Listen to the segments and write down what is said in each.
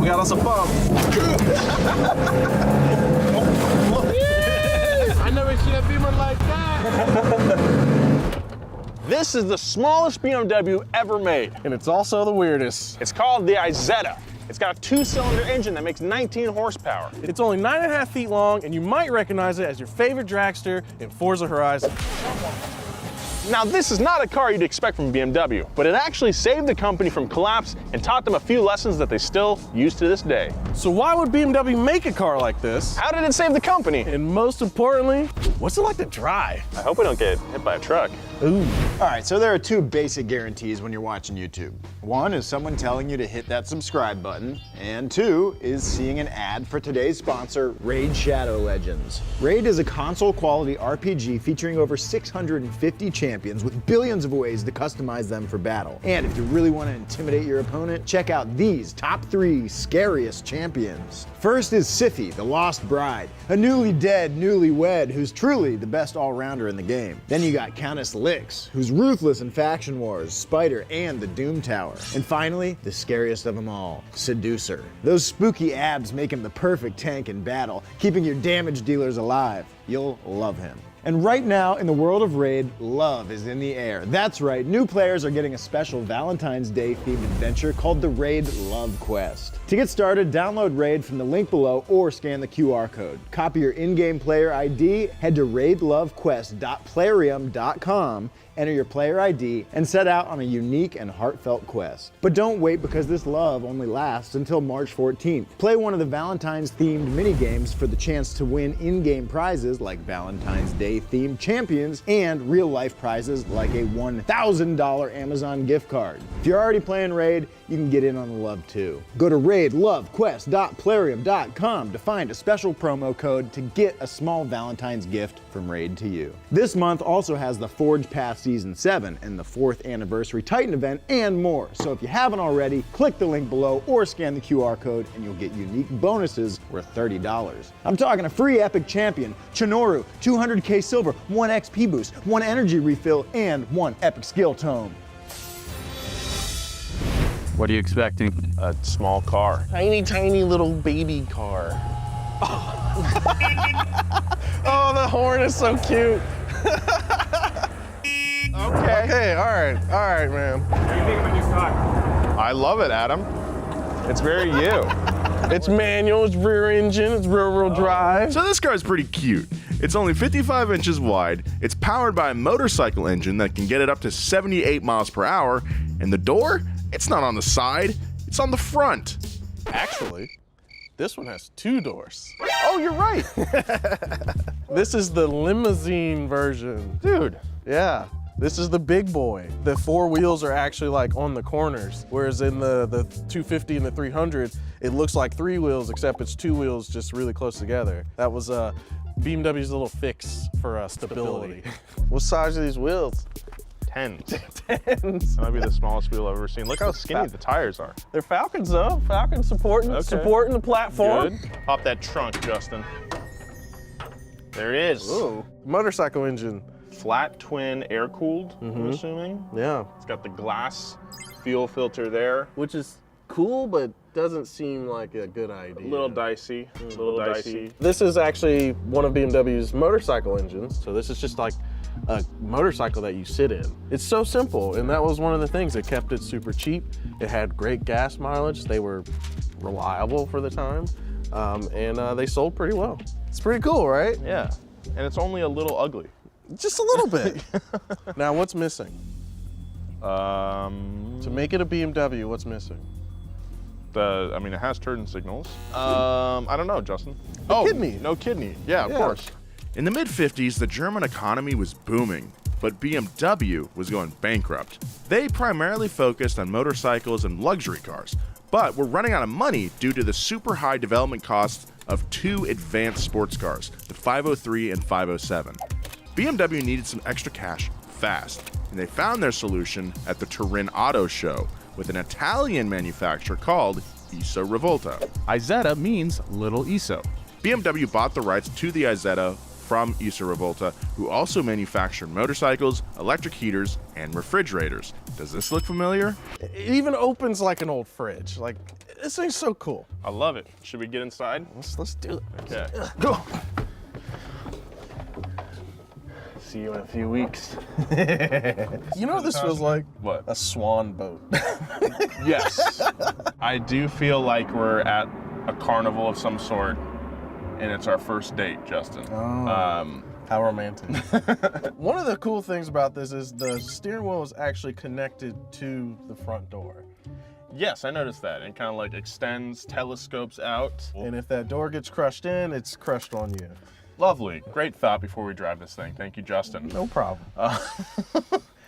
We got us a bump. I never seen a Beamer like that. This is the smallest BMW ever made. And it's also the weirdest. It's called the Isetta. It's got a 2-cylinder engine that makes 19 horsepower. It's only 9.5 feet long, and you might recognize it as your favorite dragster in Forza Horizon. Now, this is not a car you'd expect from BMW, but it actually saved the company from collapse and taught them a few lessons that they still use to this day. So why would BMW make a car like this? How did it save the company? And most importantly, what's it like to drive? I hope we don't get hit by a truck. Ooh. All right, so there are two basic guarantees when you're watching YouTube. One is someone telling you to hit that subscribe button, and two is seeing an ad for today's sponsor, Raid Shadow Legends. Raid is a console-quality RPG featuring over 650 champions with billions of ways to customize them for battle. And if you really want to intimidate your opponent, check out these top 3 scariest champions. First is Sify, the Lost Bride, a newly dead newlywed who's truly the best all-rounder in the game. Then you got Countess Lix, who's ruthless in Faction Wars, Spider, and the Doom Tower. And finally, the scariest of them all, Seducer. Those spooky abs make him the perfect tank in battle, keeping your damage dealers alive. You'll love him. And right now, in the world of Raid, love is in the air. That's right, new players are getting a special Valentine's Day themed adventure called the Raid Love Quest. To get started, download Raid from the link below or scan the QR code. Copy your in-game player ID, head to raidlovequest.plarium.com, enter your player ID, and set out on a unique and heartfelt quest. But don't wait, because this love only lasts until March 14th. Play one of the Valentine's themed mini-games for the chance to win in-game prizes like Valentine's Day themed champions and real-life prizes like a $1,000 Amazon gift card. If you're already playing Raid, you can get in on the love too. Go to raidlovequest.plarium.com to find a special promo code to get a small Valentine's gift from Raid to you. This month also has the Forge Pass Season 7 and the 4th Anniversary Titan event and more. So if you haven't already, click the link below or scan the QR code and you'll get unique bonuses worth $30. I'm talking a free epic champion, Chinoru, 200k silver, 1 XP boost, 1 energy refill, and 1 epic skill tome. What are you expecting? A small car. Tiny, tiny little baby car. Oh, the horn is so cute. Okay, all right, man. What do you think of a new car? I love it, Adam. It's very you. It's manual, it's rear engine, it's rear-wheel drive. So this car is pretty cute. It's only 55 inches wide, it's powered by a motorcycle engine that can get it up to 78 miles per hour, and the door, it's not on the side, it's on the front. Actually, this one has 2 doors. Oh, you're right. This is the limousine version. Dude. Yeah. This is the big boy. The 4 wheels are actually like on the corners, whereas in the 250 and the 300, it looks like 3 wheels, except it's 2 wheels just really close together. That was BMW's little fix for stability. What size are these wheels? 10s. 10s. That might be the smallest wheel I've ever seen. Look how skinny the tires are. They're Falcons though. Falcons supporting the platform. Good. Pop that trunk, Justin. There it is. Ooh. Motorcycle engine. Flat twin air cooled, I'm assuming. Yeah. It's got the glass fuel filter there. Which is cool, but doesn't seem like a good idea. A little dicey, a little dicey. This is actually one of BMW's motorcycle engines. So this is just like a motorcycle that you sit in. It's so simple, and that was one of the things that kept it super cheap. It had great gas mileage. They were reliable for the time, and they sold pretty well. It's pretty cool, right? Yeah, and it's only a little ugly. Just a little bit. Now, what's missing? To To make it a BMW, what's missing? I mean, it has turn signals. I don't know, Justin. Kidney. No kidney. Yeah, of course. In the mid-50s, the German economy was booming, but BMW was going bankrupt. They primarily focused on motorcycles and luxury cars, but were running out of money due to the super high development costs of 2 advanced sports cars, the 503 and 507. BMW needed some extra cash fast, and they found their solution at the Turin Auto Show with an Italian manufacturer called Isetta Rivolta. Isetta means Little Iso. BMW bought the rights to the Isetta from Isetta Rivolta, who also manufactured motorcycles, electric heaters, and refrigerators. Does this look familiar? It even opens like an old fridge. Like, This thing's so cool. I love it. Should we get inside? Let's do it. Okay. Go. See you in a few weeks. You know what this feels like? What? A swan boat. Yes. I do feel like we're at a carnival of some sort, and it's our first date, Justin. Oh. How romantic. One of the cool things about this is the steering wheel is actually connected to the front door. Yes, I noticed that. And kind of like extends, telescopes out. And if that door gets crushed in, it's crushed on you. Lovely. Great thought before we drive this thing. Thank you, Justin. No problem.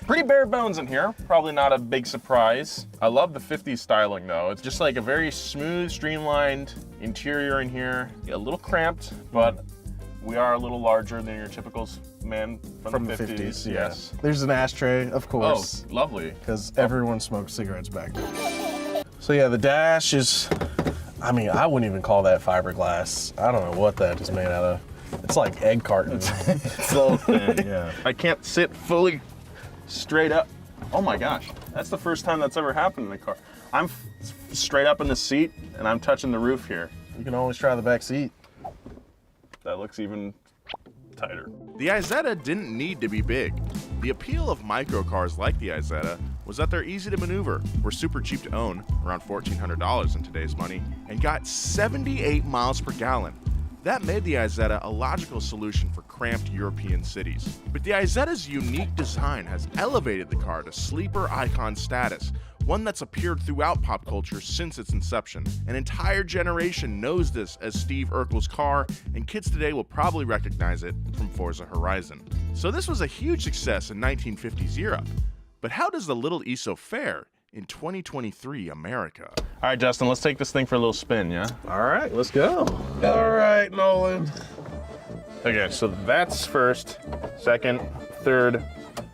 Pretty bare bones in here. Probably not a big surprise. I love the 50s styling though. It's just like a very smooth, streamlined interior in here. A little cramped, but we are a little larger than your typical man from the 50s. Yeah. Yes. There's an ashtray, of course. Oh, lovely. Because everyone smokes cigarettes back then. So yeah, the dash is, I mean, I wouldn't even call that fiberglass. I don't know what that is made out of. It's like egg carton. So thin, yeah. I can't sit fully straight up. Oh my gosh, that's the first time that's ever happened in a car. I'm straight up in the seat and I'm touching the roof here. You can always try the back seat. That looks even tighter. The Isetta didn't need to be big. The appeal of microcars like the Isetta was that they're easy to maneuver, were super cheap to own, around $1,400 in today's money, and got 78 miles per gallon. That made the Isetta a logical solution for cramped European cities. But the Isetta's unique design has elevated the car to sleeper icon status, one that's appeared throughout pop culture since its inception. An entire generation knows this as Steve Urkel's car, and kids today will probably recognize it from Forza Horizon. So this was a huge success in 1950s Europe. But how does the little ESO fare in 2023 America? All right, Justin, let's take this thing for a little spin, yeah? All right, let's go. All right, Nolan. Okay, so that's first, second, third,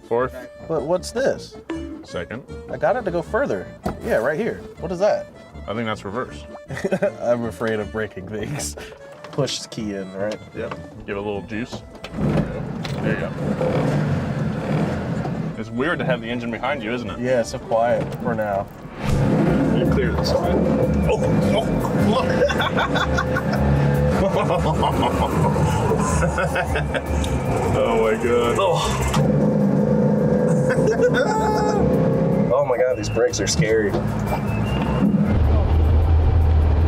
fourth, But what's this? second. I got it to go further. Yeah, right here. What is that? I think that's reverse. I'm afraid of breaking things. Push the key in, right? Yep. Give it a little juice. There you go. It's weird to have the engine behind you, isn't it? Yeah, it's so quiet for now. You clear this side. Oh, look! Oh my god. Oh my god, these brakes are scary.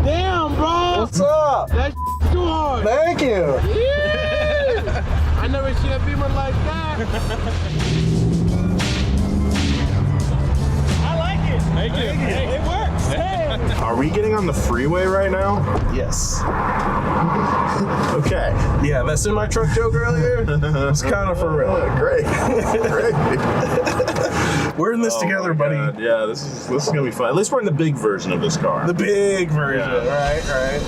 Damn, bro. What's up? That's too hard. Thank you. Yeah. I never seen a Beamer like that. I like it. Thank you. It works. Hey. Are we getting on the freeway right now? Yes. Okay. Yeah, that semi truck joke earlier. It's kind of for real. Great. Great. We're in this together, buddy. God. Yeah, this is gonna be fun. At least we're in the big version of this car. The big version. Yeah. Right.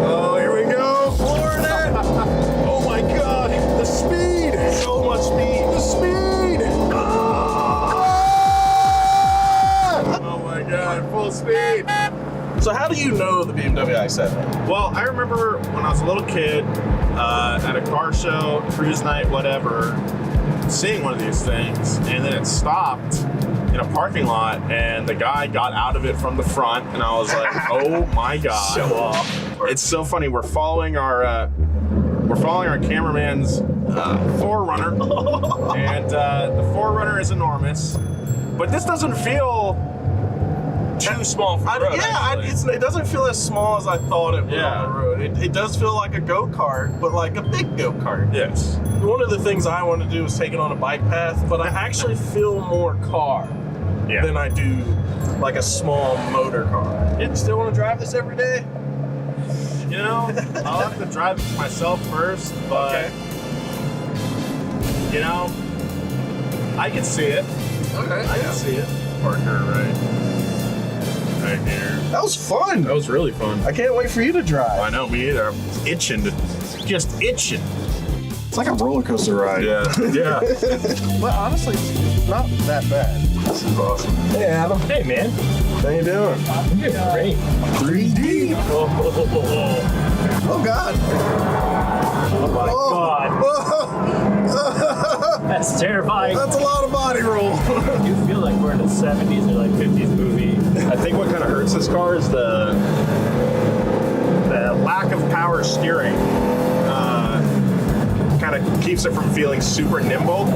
Oh, here we go. Florida. Oh my god. The speed. So much speed. The speed. Oh my god. Full speed. So how do you know the BMW i7? Well, I remember when I was a little kid at a car show, cruise night, whatever, seeing one of these things, and then it stopped in a parking lot, and the guy got out of it from the front, and I was like, "Oh my god!" Show off. It's so funny. We're following our cameraman's 4Runner, and the 4Runner is enormous, but this doesn't feel too small for the road. It doesn't feel as small as I thought it would Yeah. on the road. It does feel like a go-kart, but like a big go-kart. Yes. One of the things I want to do is take it on a bike path, but I actually feel more car Yeah. than I do like a small motor car. You still want to drive this every day? You know, I'll have to drive it myself first, but Okay. you know, I can see it. Okay. I can see it. Parker, right here. That was fun. That was really fun. I can't wait for you to drive. I know, me either. I'm itching to, just itching. It's like a roller coaster ride. Yeah, yeah. But honestly, it's not that bad. This is awesome. Hey, Adam. Hey, man. How you doing? I'm doing great. 3D. Oh God. Oh my God. That's terrifying. That's a lot of body roll. You feel like we're in a 70s or like 50s movie. I think what kind of hurts this car is the lack of power steering. Kind of keeps it from feeling super nimble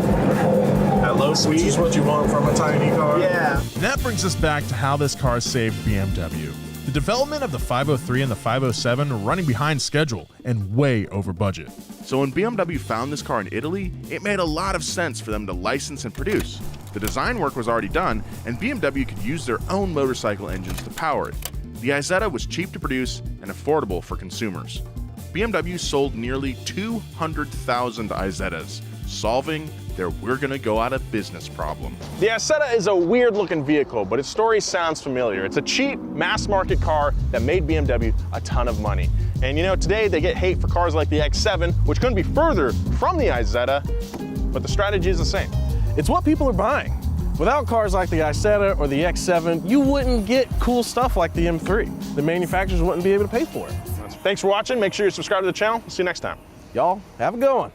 at low speed. Which is what you want from a tiny car. Yeah. And that brings us back to how this car saved BMW. The development of the 503 and the 507 were running behind schedule and way over budget. So when BMW found this car in Italy, it made a lot of sense for them to license and produce. The design work was already done, and BMW could use their own motorcycle engines to power it. The Isetta was cheap to produce and affordable for consumers. BMW sold nearly 200,000 Isettas, solving their "we're gonna go out of business" problem. The Isetta is a weird looking vehicle, but its story sounds familiar. It's a cheap, mass market car that made BMW a ton of money. And you know, today they get hate for cars like the X7, which couldn't be further from the Isetta, but the strategy is the same. It's what people are buying. Without cars like the Isetta or the X7, you wouldn't get cool stuff like the M3. The manufacturers wouldn't be able to pay for it. Thanks for watching. Make sure you subscribe to the channel. See you next time. Y'all, have a good one.